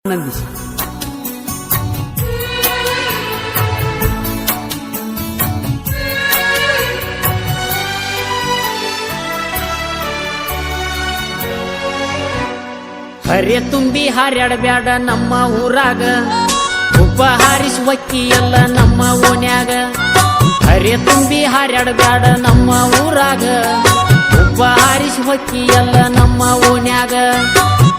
ನಂದಿಸಿ ಹರಿಯ ತುಂಬಿ ಹಾರ್ಯಾಡಬ್ಯಾಡ ನಮ್ಮ ಊರಾಗ, ಉಬ್ಬ ಹಾರಿಸಿ ಒಕ್ಕಿ ಎಲ್ಲ ನಮ್ಮ ಓಣ್ಯಾಗ. ಹರಿಯ ತುಂಬಿ ಹಾರ್ಯಾಡಬ್ಯಾಡ ನಮ್ಮ ಊರಾಗ, ಉಬ್ಬ ಹಾರಿಸಿ ಹೊಕ್ಕಿ ಎಲ್ಲ ನಮ್ಮ ಓಣ್ಯಾಗ.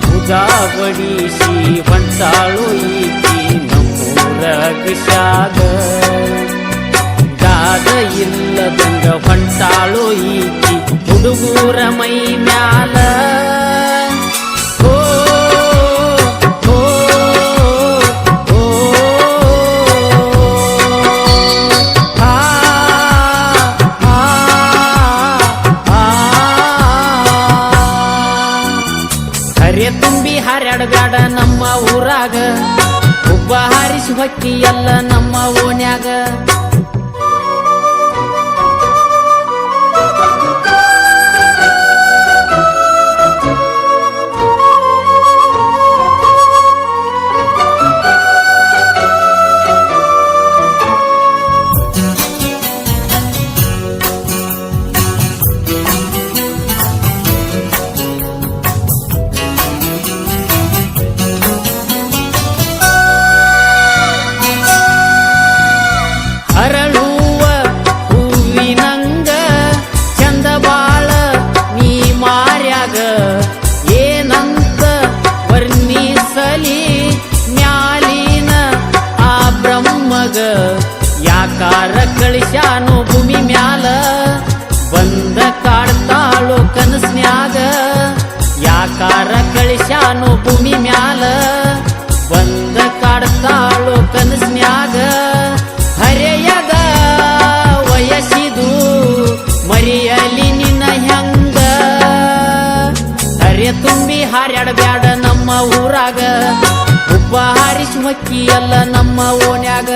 ಭುಜ ಬಡಿಸಿ ಹೊಂಟಾಳು ಈಕಿ ನಮ್ಮೂರ ಗಶ್ಯಾಗ, ಗಾದ ಇಲ್ಲದಂಗ ಹೊಂಟಾಳು ಈಕಿ ಹುಡುಗೂರ ಮೈ ಮ್ಯಾಲ. ಹರಿಯ ತುಂಬಿ ಹಾರ್ಯಾಡಬ್ಯಾಡ ನಮ್ಮ ಊರಾಗ, ಉಬ್ಬ ಹಾರಿಸಿ ಹೊಕ್ಕಿ ಎಲ್ಲ ನಮ್ಮ ಓಣ್ಯಾಗ. ಅರಳುವ ಹೂವಿನಂಗ ಚಂದ ಬಾಳ ನೀ ಮಾರ್ಯಾಗ, ಏನಂತ ವರ್ಣಿಸಲಿ ಮ್ಯಾಲಿನ ಆ ಬ್ರಹ್ಮಗ. ಯಾಕಾರ ಕಳಿಸ್ಯಾನು ಭೂಮಿ ಮ್ಯಾಲ, ಬಂದ ಕಾಡ್ತಾಳು ಕನಸ್ನ್ಯಾಗ. ಯಾಕಾರ ಕಳಿಸ್ಯಾನು ಭೂಮಿ ಮ್ಯಾಲ, ಬಂದ ಕಾಡ್ತಾಳು ಕನಸ್ನ್ಯಾಗ. ಹರೆಯದ ವಯಸ್ಸಿದು ಮರಿಯಲಿ ನಿನ್ನ ಹೆಂಗ. ಹರಿಯ ತುಂಬಿ ಹಾರ್ಯಾಡಬ್ಯಾಡ ನಮ್ಮ ಊರಾಗ, ಉಬ್ಬ ಹಾರಿಸಿ ಹೊಕ್ಕಿ ಎಲ್ಲ ನಮ್ಮ ಓಣ್ಯಾಗ.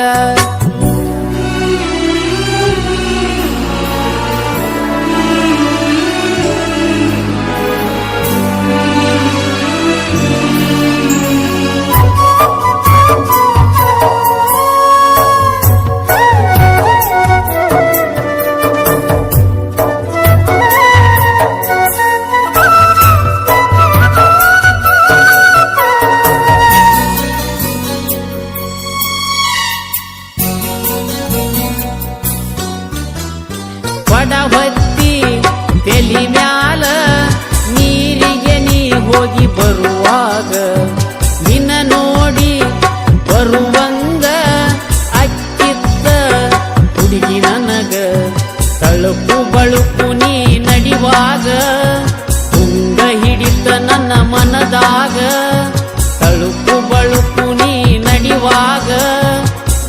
ಬಡ ಹೊತ್ತಿ ತೆಲಿ ಮ್ಯಾಲ ನೀರಿಗೆ ನೀ ಹೋಗಿ ಬರುವಾಗ, ನಿನ್ನ ನೋಡಿ ಬರುವಂಗ ಅಕ್ಕಿತ್ತ ಹುಡುಗಿ ನನಗ. ತಳುಪು ಬಳುಪು ನೀ ನಡಿವಾಗ, ತುಂಗ ಹಿಡಿತ ನನ್ನ ಮನದಾಗ. ತಳುಪು ಬಳುಪು ನೀ ನಡಿವಾಗ,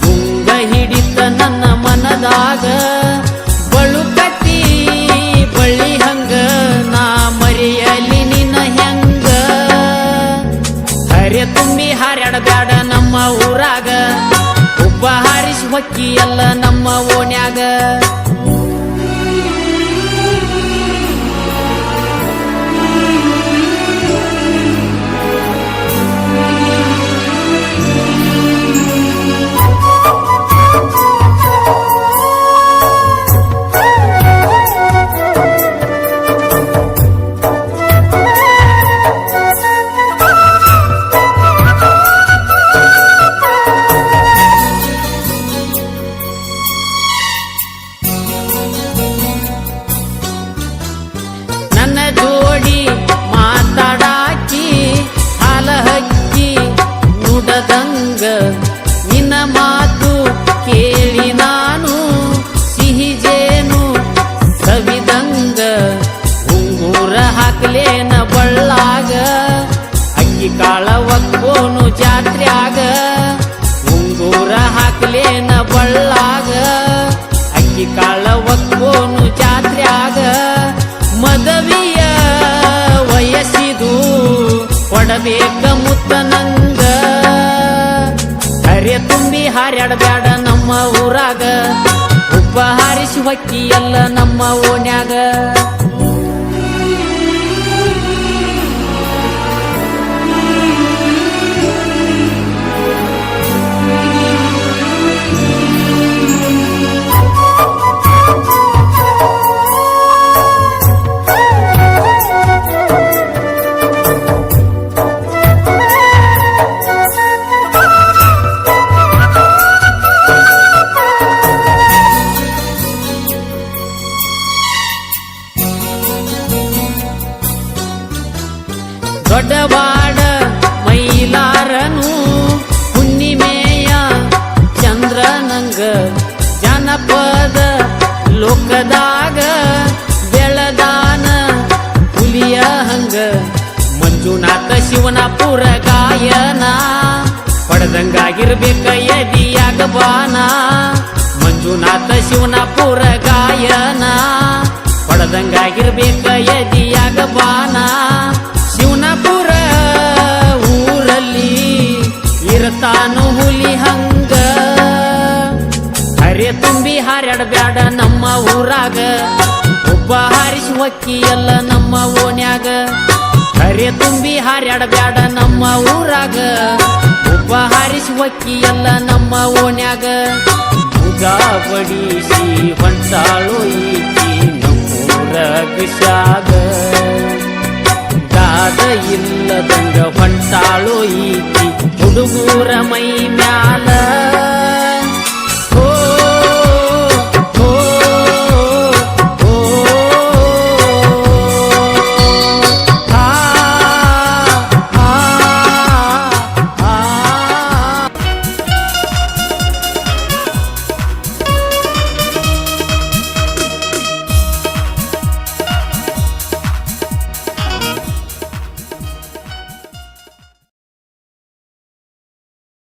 ತುಂಗ ಹಿಡಿತ ನನ್ನ ಮನದಾಗ. ಬಳುಕತಿ ಬಳ್ಳಿ ಹಂಗ ನಾ ಮರೆಯಲಿ ನಿನ್ನ ಹೆಂಗ. ಹರಿಯ ತುಂಬಿ ಹಾರ್ಯಾಡಬ್ಯಾಡ ನಮ್ಮ ಊರಾಗ, ಉಬ್ಬ ಹಾರಿಸಿ ಹೊಕ್ಕಿ ಎಲ್ಲ ನಮ್ಮ ಓಣ್ಯಾಗ. ನನ್ನ ಜೋಡಿ ಮಾತಾಡಾಕಿ ಹಾಲ ಹಕ್ಕಿ ನುಡದಂಗ, ನಿನ್ನ ಮಾತು ಕೇಳಿ ನಾನು ಸಿಹಿ ಜೇನು ಸವಿದಂಗ. ಉಂಗೂರ ಹಾಕ್ಲೇನ ಬಳ್ಳಾಗ, ಅಕ್ಕಿ ಕಾಳ ಒಕ್ಕೋನು ಜಾತ್ರ್ಯಾಗ. ಉಂಗೂರ ಹಾಕ್ಲೇನ ಬಳ್ಳಾಗ, ಅಕ್ಕಿ ಕಾಳ ಒಕ್ಕೋನು ಜಾತ್ರ್ಯಾಗ. ಮದವಿಯ ವಯಸ್ಸಿದು ಕೊಡಬೇಕ ಮುತ್ತನಂಗ. ಹರಿಯ ತುಂಬಿ ಹಾರ್ಯಾಡಬ್ಯಾಡ ನಮ್ಮ ಊರಾಗ, ಉಬ್ಬ ಹಾರಿಸಿ ಹೊಕ್ಕಿ ಎಲ್ಲ ನಮ್ಮ ಓಣ್ಯಾಗ. ಹೊಡೆದಂಗಾಗಿರ್ಬೇಕ ಎದಿಯಾಗ ಬಾನ ಮಂಜುನಾಥ ಶಿವನಾಪುರ ಗಾಯನ ಹೊಡೆದಂಗಾಗಿರ್ಬೇಕ ಎದಿಯಾಗ ಬಾನ ಶಿವನಾಪುರ ಊರಲ್ಲಿ ಇರ್ತಾನು ಹುಲಿ ಹಂಗ ಹರೆ ತುಂಬಿ ಹಾರ್ಯಾಡಬ್ಯಾಡ ನಮ್ಮ ಊರಾಗ ಒಬ್ಬ ಹಾರಿಸಿ ಹೊಕ್ಕಿ ಎಲ್ಲ ನಮ್ಮ ಓಣ್ಯಾಗ ಹರೆ ತುಂಬಿ ಹಾರ್ಯಾಡಬ್ಯಾಡ ನಮ್ಮ ಊರಾಗ ಒಬ್ಬ ಹಾರಿಸಿ ಹೊಕ್ಕಿ ಎಲ್ಲ ನಮ್ಮ ಓಣ್ಯಾಗ ಮುಗ ಬಡಿಸಿ ಹೊಂಟಾಳು ಈಕಿ ನಮ್ಮೂರ ಬಿಸಾಗ ದಾದ ಇಲ್ಲದಂಗ ಹೊಂಟಾಳು ಈಕಿ ಹುಡುಗೂರ ಮೈ ಮ್ಯಾ